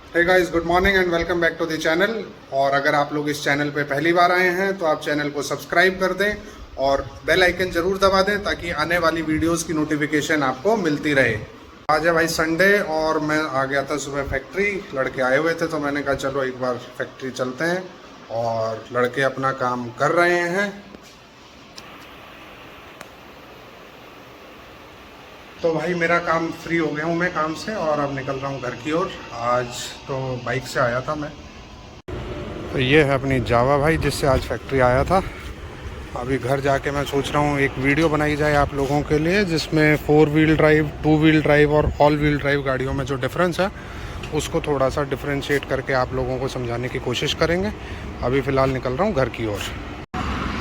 Hey guys, good morning and welcome back to the channel. और अगर आप लोग इस चैनल पे पहली बार आए हैं तो आप चैनल को सब्सक्राइब कर दें और बेल आइकन जरूर दबा दें ताकि आने वाली वीडियोस की नोटिफिकेशन आपको मिलती रहे। आज है भाई संडे और मैं आ गया था सुबह फैक्ट्री। लड़के आए हुए थे तो मैंने कहा चलो एक बार फैक्ट्री चलते हैं। और लड़के अपना काम कर रहे हैं। तो भाई मेरा काम फ्री हो गया हूँ मैं काम से और अब निकल रहा हूँ घर की ओर। आज तो बाइक से आया था मैं। तो ये है अपनी जावा भाई जिससे आज फैक्ट्री आया था। अभी घर जाके मैं सोच रहा हूँ एक वीडियो बनाई जाए आप लोगों के लिए जिसमें 4 व्हील ड्राइव, 2 व्हील ड्राइव और ऑल व्हील ड्राइव गाड़ियों में जो डिफरेंस है उसको थोड़ा सा डिफ्रेंशिएट करके आप लोगों को समझाने की कोशिश करेंगे। अभी फ़िलहाल निकल रहा हूँ घर की ओर।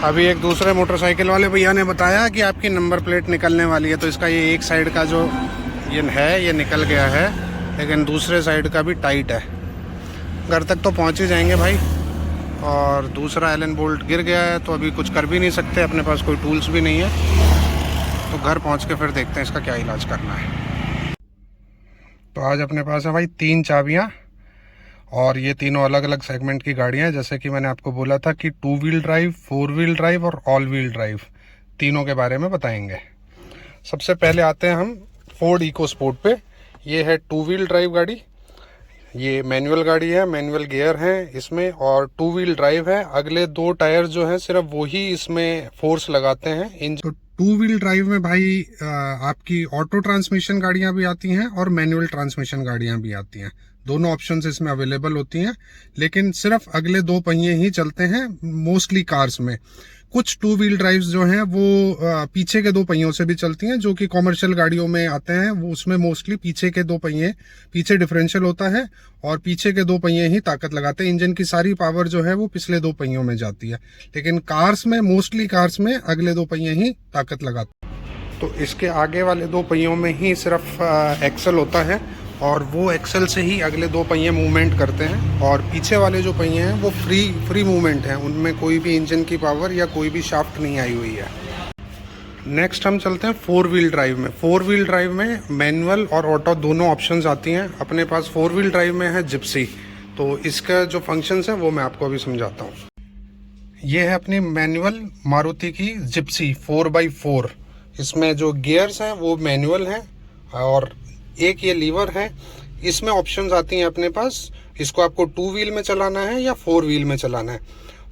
अभी एक दूसरे मोटरसाइकिल वाले भैया ने बताया कि आपकी नंबर प्लेट निकलने वाली है, तो इसका ये एक साइड का जो ये है ये निकल गया है, लेकिन दूसरे साइड का भी टाइट है। घर तक तो पहुंच ही जाएंगे भाई। और दूसरा एलन बोल्ट गिर गया है तो अभी कुछ कर भी नहीं सकते, अपने पास कोई टूल्स भी नहीं है। तो घर पहुंच के फिर देखते हैं इसका क्या इलाज करना है। तो आज अपने पास है भाई 3 चाबियाँ और ये तीनों अलग अलग सेगमेंट की गाड़ियां हैं। जैसे कि मैंने आपको बोला था कि 2 व्हील ड्राइव, 4 व्हील ड्राइव और ऑल व्हील ड्राइव तीनों के बारे में बताएंगे। सबसे पहले आते हैं हम फोर्ड इको स्पोर्ट पे। ये है 2 व्हील ड्राइव गाड़ी। ये मैनुअल गाड़ी है, मैनुअल गियर है इसमें और 2 व्हील ड्राइव है। अगले 2 टायर जो हैं सिर्फ वही इसमें फोर्स लगाते हैं। इन तो 2 व्हील ड्राइव में भाई आपकी ऑटो ट्रांसमिशन गाड़ियां भी आती हैं और मैनुअल ट्रांसमिशन गाड़ियां भी आती हैं। दोनों ऑप्शंस इसमें अवेलेबल होती हैं, लेकिन सिर्फ अगले 2 पहिए ही चलते हैं मोस्टली कार्स में। कुछ 2 व्हील ड्राइव्स जो हैं वो पीछे के 2 पहियों से भी चलती हैं, जो कि कॉमर्शियल गाड़ियों में आते हैं। वो उसमें मोस्टली पीछे के 2 पहिए, पीछे डिफरेंशियल होता है और पीछे के 2 पहिए ही ताकत लगाते हैं। इंजन की सारी पावर जो है वो पिछले 2 पहियों में जाती है, लेकिन कार्स में मोस्टली कार्स में अगले 2 पहिए ही ताकत लगाते हैं। तो इसके आगे वाले 2 पहियों में ही सिर्फ एक्सल होता है और वो एक्सल से ही अगले 2 पहिए मूवमेंट करते हैं। और पीछे वाले जो पहिए हैं वो फ्री मूवमेंट हैं, उनमें कोई भी इंजन की पावर या कोई भी शाफ्ट नहीं आई हुई है। नेक्स्ट हम चलते हैं 4 व्हील ड्राइव में। 4 व्हील ड्राइव में मैनुअल और ऑटो दोनों ऑप्शंस आती हैं। अपने पास 4 व्हील ड्राइव में है जिप्सी। तो इसका जो फंक्शंस है वो मैं आपको अभी समझाता हूँ। ये है अपनी मैनुअल मारुति की जिप्सी 4x4। इसमें जो गियर्स हैं वो मैनुअल हैं और एक ये लीवर है। इसमें ऑप्शंस आती हैं अपने पास। इसको आपको 2 व्हील में चलाना है या 4 व्हील में चलाना है।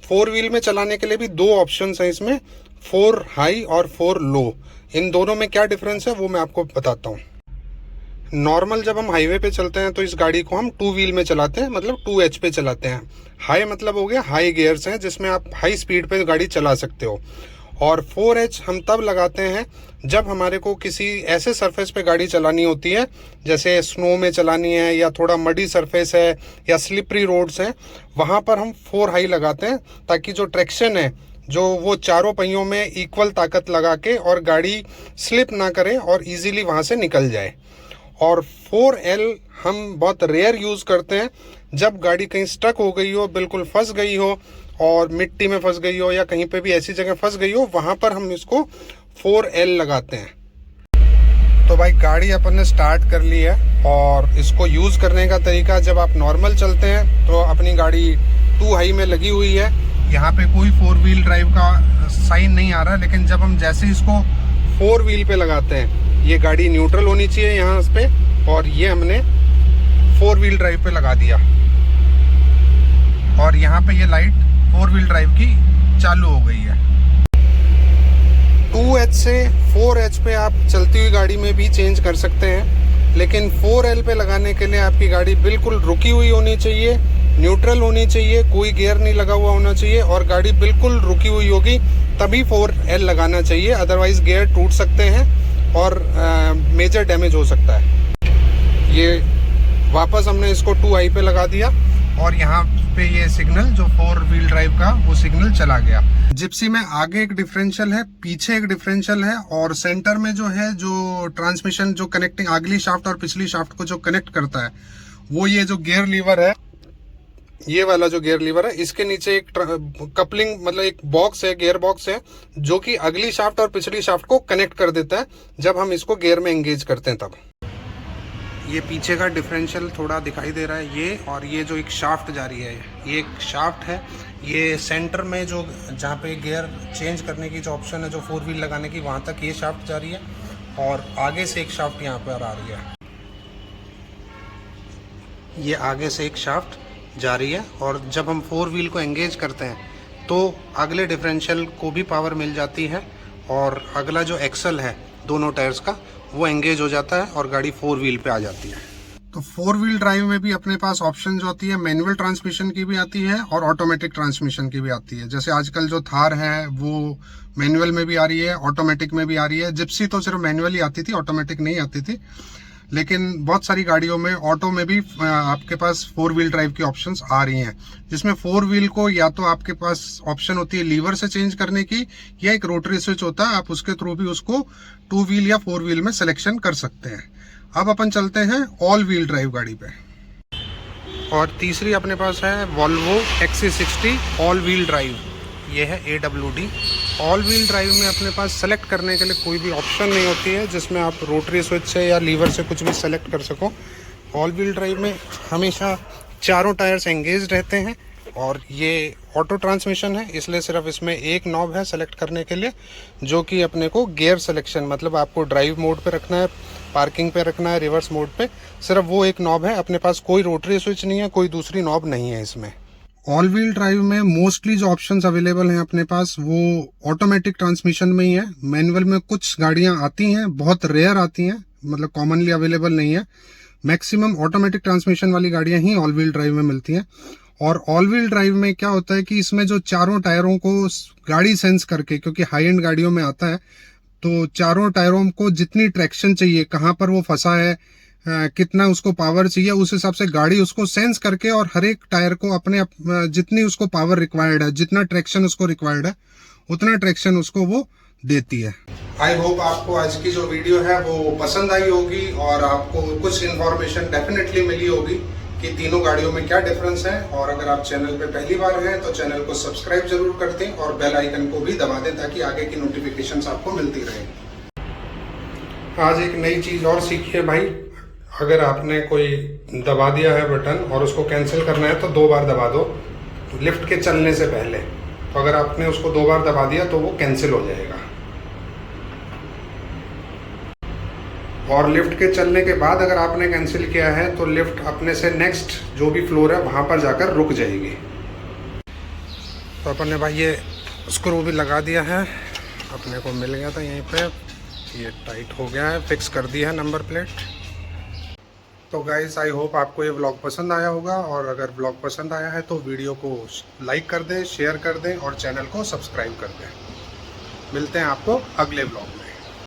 4 व्हील में चलाने के लिए भी 2 ऑप्शंस हैं इसमें, 4 हाई और 4 लो। इन दोनों में क्या डिफरेंस है वो मैं आपको बताता हूँ। नॉर्मल जब हम हाईवे पे चलते हैं तो इस गाड़ी को हम 2 व्हील में चलाते हैं, मतलब 2H पे चलाते हैं। हाई मतलब हो गया हाई गियर्स हैं जिसमें आप हाई स्पीड पे गाड़ी चला सकते हो। और 4H हम तब लगाते हैं जब हमारे को किसी ऐसे सरफेस पे गाड़ी चलानी होती है, जैसे स्नो में चलानी है या थोड़ा मडी सरफेस है या स्लिपरी रोड्स हैं। वहाँ पर हम 4 हाई लगाते हैं ताकि जो ट्रैक्शन है जो वो चारों पहियों में इक्वल ताकत लगा के और गाड़ी स्लिप ना करे और इजीली वहाँ से निकल जाए। और 4L हम बहुत रेयर यूज़ करते हैं जब गाड़ी कहीं स्टक हो गई हो, बिल्कुल फंस गई हो और मिट्टी में फंस गई हो या कहीं पे भी ऐसी जगह फंस गई हो, वहाँ पर हम इसको 4L लगाते हैं। तो भाई गाड़ी अपन ने स्टार्ट कर ली है और इसको यूज़ करने का तरीका, जब आप नॉर्मल चलते हैं तो अपनी गाड़ी 2 हाई में लगी हुई है। यहाँ पे कोई 4 व्हील ड्राइव का साइन नहीं आ रहा, लेकिन जब हम जैसे इसको 4 व्हील पे लगाते हैं ये गाड़ी न्यूट्रल होनी चाहिए यहाँ पे, और ये हमने 4 व्हील ड्राइव पे लगा दिया और यहाँ पे ये लाइट 4 व्हील ड्राइव की चालू हो गई है। 2H से 4H पे आप चलती हुई गाड़ी में भी चेंज कर सकते हैं, लेकिन 4L पे लगाने के लिए आपकी गाड़ी बिल्कुल रुकी हुई होनी चाहिए, न्यूट्रल होनी चाहिए, कोई गियर नहीं लगा हुआ होना चाहिए और गाड़ी बिल्कुल रुकी हुई होगी तभी 4L लगाना चाहिए। अदरवाइज गियर टूट सकते हैं और मेजर डैमेज हो सकता है। ये वापस हमने इसको 2 हाई पे लगा दिया और यहाँ पे ये सिग्नल जो 4 व्हील ड्राइव का वो सिग्नल चला गया। जिप्सी में आगे एक डिफरेंशियल है, पीछे एक डिफरेंशियल है और सेंटर में जो है जो ट्रांसमिशन जो कनेक्टिंग अगली शाफ्ट और पिछली शाफ्ट को जो कनेक्ट करता है वो ये जो गियर लीवर है, ये वाला जो गियर लीवर है, इसके नीचे एक कपलिंग मतलब एक बॉक्स है, गियर बॉक्स है, जो कि अगली शाफ्ट और पिछली शाफ्ट को कनेक्ट कर देता है जब हम इसको गियर में एंगेज करते हैं तब। ये पीछे का डिफरेंशियल थोड़ा दिखाई दे रहा है ये, और ये जो एक शाफ्ट जा रही है, ये एक शाफ्ट है। ये सेंटर में जो जहाँ पे गियर चेंज करने की जो ऑप्शन है, जो 4 व्हील लगाने की, वहाँ तक ये शाफ्ट जा रही है, और आगे से एक शाफ्ट यहाँ पर आ रही है। ये आगे से एक शाफ्ट जा रही है, और जब हम 4 व्हील को एंगेज करते हैं तो अगले डिफरेंशियल को भी पावर मिल जाती है, और अगला जो एक्सल है दोनों टायर्स का वो एंगेज हो जाता है और गाड़ी 4 व्हील पे आ जाती है। तो 4 व्हील ड्राइव में भी अपने पास ऑप्शन जो होती है, मैनुअल ट्रांसमिशन की भी आती है और ऑटोमेटिक ट्रांसमिशन की भी आती है। जैसे आजकल जो थार है वो मैनुअल में भी आ रही है, ऑटोमेटिक में भी आ रही है। जिप्सी तो सिर्फ मैनुअल ही आती थी, ऑटोमेटिक नहीं आती थी। लेकिन बहुत सारी गाड़ियों में ऑटो में भी आपके पास 4 व्हील ड्राइव की ऑप्शंस आ रही हैं, जिसमें 4 व्हील को या तो आपके पास ऑप्शन होती है लीवर से चेंज करने की, या एक रोटरी स्विच होता है, आप उसके थ्रू भी उसको 2 व्हील या 4 व्हील में सिलेक्शन कर सकते हैं। अब अपन चलते हैं ऑल व्हील ड्राइव गाड़ी पे। और तीसरी अपने पास है Volvo XC60 all wheel drive. ये है AWD। ऑल व्हील ड्राइव में अपने पास सेलेक्ट करने के लिए कोई भी ऑप्शन नहीं होती है जिसमें आप रोटरी स्विच से या लीवर से कुछ भी सेलेक्ट कर सको। ऑल व्हील ड्राइव में हमेशा चारों टायर्स एंगेज रहते हैं, और ये ऑटो ट्रांसमिशन है, इसलिए सिर्फ इसमें एक नॉब है सेलेक्ट करने के लिए, जो कि अपने को गियर सिलेक्शन, मतलब आपको ड्राइव मोड पे रखना है, पार्किंग पे रखना है, रिवर्स मोड पे, सिर्फ वो एक नॉब है। अपने पास कोई रोटरी स्विच नहीं है, कोई दूसरी नॉब नहीं है इसमें। ऑल व्हील ड्राइव में मोस्टली जो ऑप्शंस अवेलेबल हैं अपने पास वो ऑटोमेटिक ट्रांसमिशन में ही है। मैनुअल में कुछ गाड़ियां आती हैं, बहुत रेयर आती हैं, मतलब कॉमनली अवेलेबल नहीं है। मैक्सिमम ऑटोमेटिक ट्रांसमिशन वाली गाड़ियां ही ऑल व्हील ड्राइव में मिलती हैं। और ऑल व्हील ड्राइव में क्या होता है कि इसमें जो चारों टायरों को गाड़ी सेंस करके, क्योंकि हाई एंड गाड़ियों में आता है, तो चारों टायरों को जितनी ट्रैक्शन चाहिए, कहाँ पर वो फंसा है, कितना उसको पावर चाहिए, उस हिसाब से गाड़ी उसको सेंस करके, और हर एक टायर को अपने जितनी उसको पावर रिक्वायर्ड है, जितना ट्रैक्शन उसको रिक्वायर्ड है, उतना ट्रैक्शन उसको वो देती है। आई होप आपको आज की जो वीडियो है वो पसंद आई होगी, और आपको कुछ इन्फॉर्मेशन डेफिनेटली मिली होगी कि तीनों गाड़ियों में क्या डिफरेंस है। और अगर आप चैनल पे पहली बार हैं तो चैनल को सब्सक्राइब जरूर कर दें, और बेल आइकन को भी दबा दें ताकि आगे की नोटिफिकेशंस आपको मिलती रहे। आज एक नई चीज़ और सीखी है भाई, अगर आपने कोई दबा दिया है बटन और उसको कैंसिल करना है तो 2 बार दबा दो लिफ्ट के चलने से पहले। तो अगर आपने उसको 2 बार दबा दिया तो वो कैंसिल हो जाएगा, और लिफ्ट के चलने के बाद अगर आपने कैंसिल किया है तो लिफ्ट अपने से नेक्स्ट जो भी फ्लोर है वहाँ पर जाकर रुक जाएगी। तो अपन ने भाई ये स्क्रू भी लगा दिया है, अपने को मिल गया था यहीं पे, ये टाइट हो गया है, फिक्स कर दिया है नंबर प्लेट। तो गाइस आई होप आपको ये व्लॉग पसंद आया होगा, और अगर व्लॉग पसंद आया है तो वीडियो को लाइक कर दें, शेयर कर दें, और चैनल को सब्सक्राइब कर दें। मिलते हैं आपको अगले व्लॉग में।